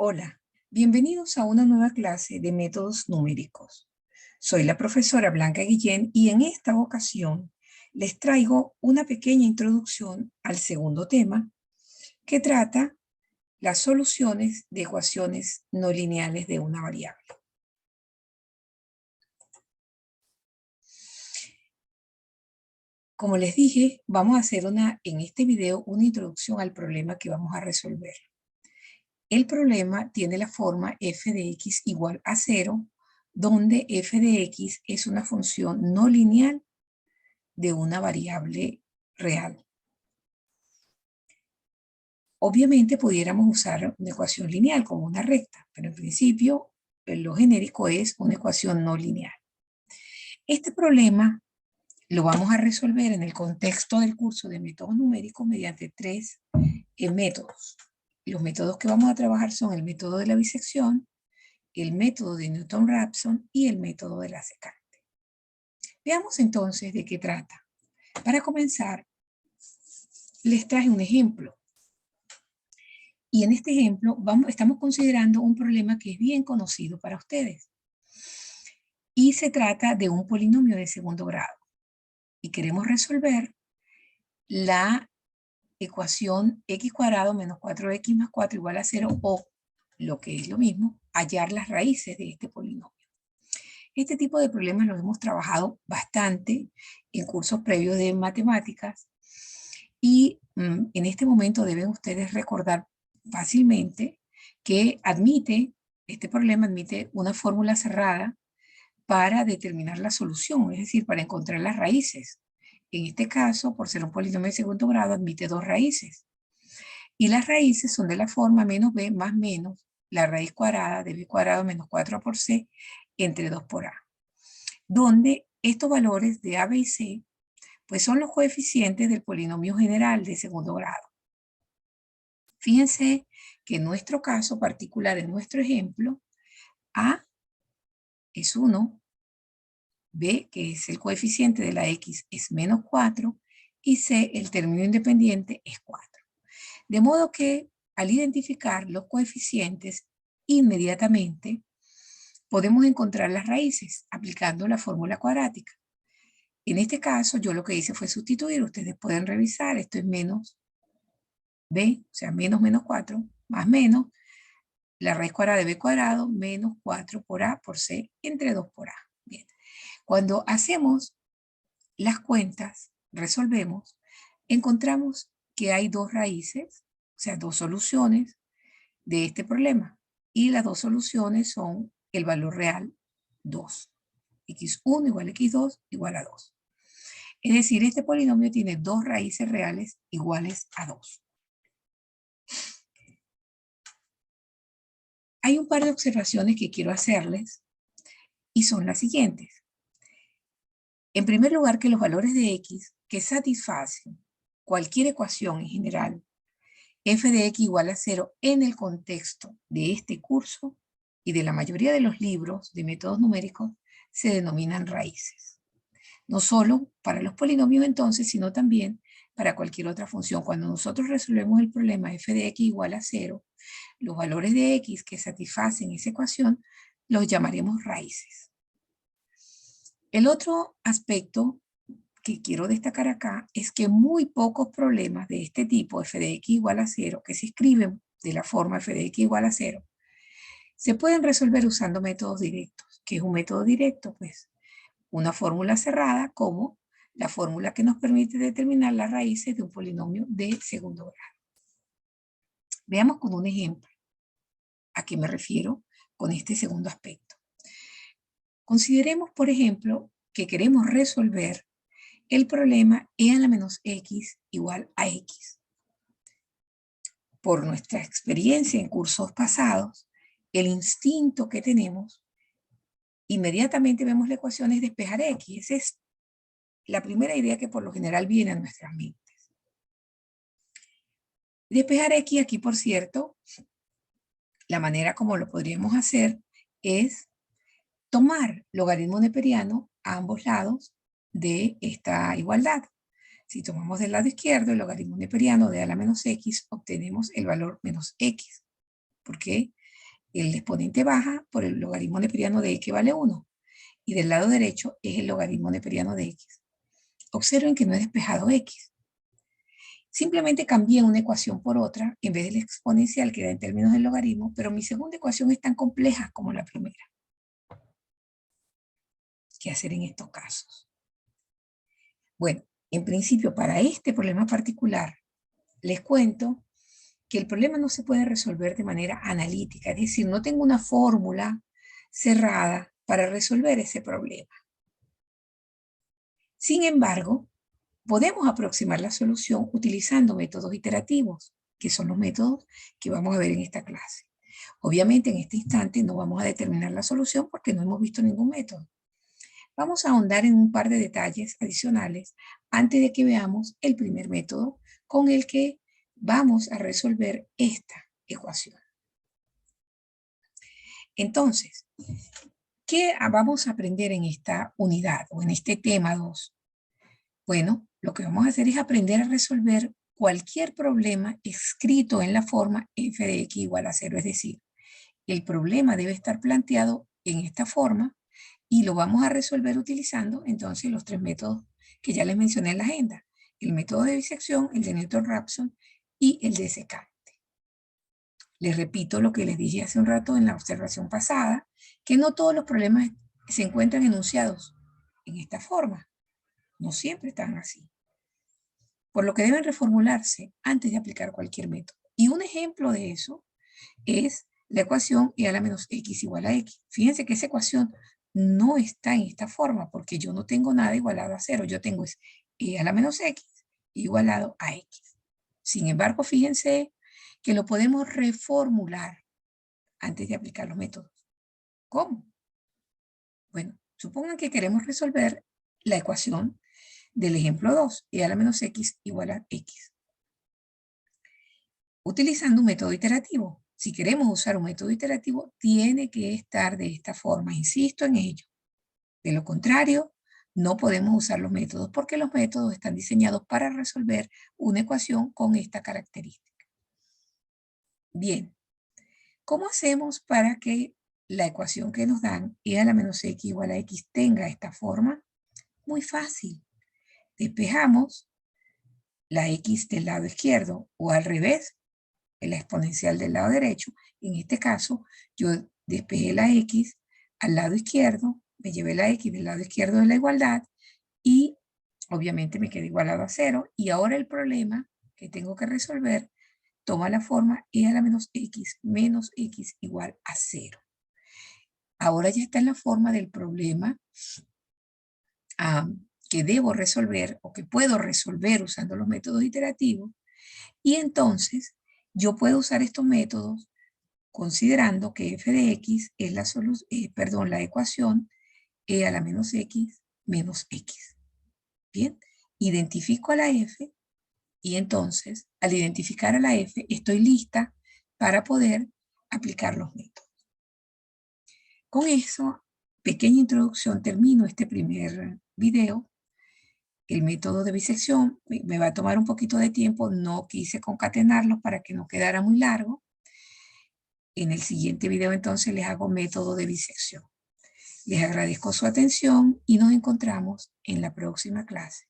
Hola, bienvenidos a una nueva clase de métodos numéricos. Soy la profesora Blanca Guillén y en esta ocasión les traigo una pequeña introducción al segundo tema que trata las soluciones de ecuaciones no lineales de una variable. Como les dije, vamos a hacer en este video una introducción al problema que vamos a resolver. El problema tiene la forma f de x igual a 0, donde f de x es una función no lineal de una variable real. Obviamente pudiéramos usar una ecuación lineal como una recta, pero en principio lo genérico es una ecuación no lineal. Este problema lo vamos a resolver en el contexto del curso de métodos numéricos mediante tres métodos. Los métodos que vamos a trabajar son el método de la bisección, el método de Newton-Raphson y el método de la secante. Veamos entonces de qué trata. Para comenzar, les traje un ejemplo. Y en este ejemplo estamos considerando un problema que es bien conocido para ustedes. Y se trata de un polinomio de segundo grado. Y queremos resolver la ecuación x cuadrado menos 4x más 4 igual a 0 o, lo que es lo mismo, hallar las raíces de este polinomio. Este tipo de problemas los hemos trabajado bastante en cursos previos de matemáticas y en este momento deben ustedes recordar fácilmente que este problema admite una fórmula cerrada para determinar la solución, es decir, para encontrar las raíces. En este caso, por ser un polinomio de segundo grado, admite dos raíces. Y las raíces son de la forma menos b más menos la raíz cuadrada de b cuadrado menos 4a por c entre 2 por a. Donde estos valores de a, b y c pues son los coeficientes del polinomio general de segundo grado. Fíjense que en nuestro caso particular, en nuestro ejemplo, a es 1, b, que es el coeficiente de la x, es menos 4, y c, el término independiente, es 4. De modo que al identificar los coeficientes, inmediatamente podemos encontrar las raíces aplicando la fórmula cuadrática. En este caso, yo lo que hice fue sustituir. Ustedes pueden revisar, esto es menos b, o sea, menos 4, más menos la raíz cuadrada de b cuadrado menos 4 por a por c entre 2 por a. Bien. Cuando hacemos las cuentas, resolvemos, encontramos que hay dos raíces, o sea, dos soluciones de este problema. Y las dos soluciones son el valor real 2. x1 igual a x2 igual a 2. Es decir, este polinomio tiene dos raíces reales iguales a 2. Hay un par de observaciones que quiero hacerles y son las siguientes. En primer lugar, que los valores de x que satisfacen cualquier ecuación en general, f de x igual a 0 en el contexto de este curso y de la mayoría de los libros de métodos numéricos, se denominan raíces. No solo para los polinomios entonces, sino también para cualquier otra función. Cuando nosotros resolvemos el problema f de x igual a 0, los valores de x que satisfacen esa ecuación los llamaremos raíces. El otro aspecto que quiero destacar acá es que muy pocos problemas de este tipo, f de x igual a 0, que se escriben de la forma f de x igual a 0, se pueden resolver usando métodos directos. ¿Qué es un método directo? Pues una fórmula cerrada como la fórmula que nos permite determinar las raíces de un polinomio de segundo grado. Veamos con un ejemplo a qué me refiero con este segundo aspecto. Consideremos, por ejemplo, que queremos resolver el problema e a la menos x igual a x. Por nuestra experiencia en cursos pasados, el instinto que tenemos, inmediatamente vemos la ecuación es despejar x. Esa es la primera idea que por lo general viene a nuestras mentes. Despejar x aquí, por cierto, la manera como lo podríamos hacer es tomar logaritmo neperiano a ambos lados de esta igualdad. Si tomamos del lado izquierdo el logaritmo neperiano de a la menos x, obtenemos el valor menos x. ¿Por qué? El exponente baja por el logaritmo neperiano de x vale 1. Y del lado derecho es el logaritmo neperiano de x. Observen que no he despejado x. Simplemente cambié una ecuación por otra en vez del exponencial que da en términos del logaritmo, pero mi segunda ecuación es tan compleja como la primera. ¿Qué hacer en estos casos? Bueno, en principio para este problema particular, les cuento que el problema no se puede resolver de manera analítica, es decir, no tengo una fórmula cerrada para resolver ese problema. Sin embargo, podemos aproximar la solución utilizando métodos iterativos, que son los métodos que vamos a ver en esta clase. Obviamente, en este instante no vamos a determinar la solución porque no hemos visto ningún método. Vamos a ahondar en un par de detalles adicionales antes de que veamos el primer método con el que vamos a resolver esta ecuación. Entonces, ¿qué vamos a aprender en esta unidad o en este tema 2? Bueno, lo que vamos a hacer es aprender a resolver cualquier problema escrito en la forma f de x igual a 0. Es decir, el problema debe estar planteado en esta forma y lo vamos a resolver utilizando entonces los tres métodos que ya les mencioné en la agenda. El método de bisección, el de Newton-Raphson y el de secante. Les repito lo que les dije hace un rato en la observación pasada, que no todos los problemas se encuentran enunciados en esta forma. No siempre están así. Por lo que deben reformularse antes de aplicar cualquier método. Y un ejemplo de eso es la ecuación e a la menos x igual a x. Fíjense que esa ecuación no está en esta forma porque yo no tengo nada igualado a 0. Yo tengo es e a la menos x igualado a x. Sin embargo, fíjense que lo podemos reformular antes de aplicar los métodos. ¿Cómo? Bueno, supongan que queremos resolver la ecuación del ejemplo 2, e a la menos x igual a x. Utilizando un método iterativo. Si queremos usar un método iterativo, tiene que estar de esta forma. Insisto en ello. De lo contrario, no podemos usar los métodos porque los métodos están diseñados para resolver una ecuación con esta característica. Bien, ¿cómo hacemos para que la ecuación que nos dan, e a la menos x igual a x, tenga esta forma? Muy fácil. Despejamos la x del lado izquierdo o al revés, la exponencial del lado derecho. En este caso, yo despejé la x al lado izquierdo, me llevé la x del lado izquierdo de la igualdad y obviamente me queda igualado a 0. Y ahora el problema que tengo que resolver toma la forma e a la menos x igual a 0. Ahora ya está en la forma del problema que debo resolver o que puedo resolver usando los métodos iterativos. Y entonces yo puedo usar estos métodos considerando que f de x es la ecuación e a la menos x menos x. Bien, identifico a la f y entonces al identificar a la f estoy lista para poder aplicar los métodos. Con eso, pequeña introducción, termino este primer video. El método de bisección me va a tomar un poquito de tiempo, no quise concatenarlos para que no quedara muy largo. En el siguiente video entonces les hago método de bisección. Les agradezco su atención y nos encontramos en la próxima clase.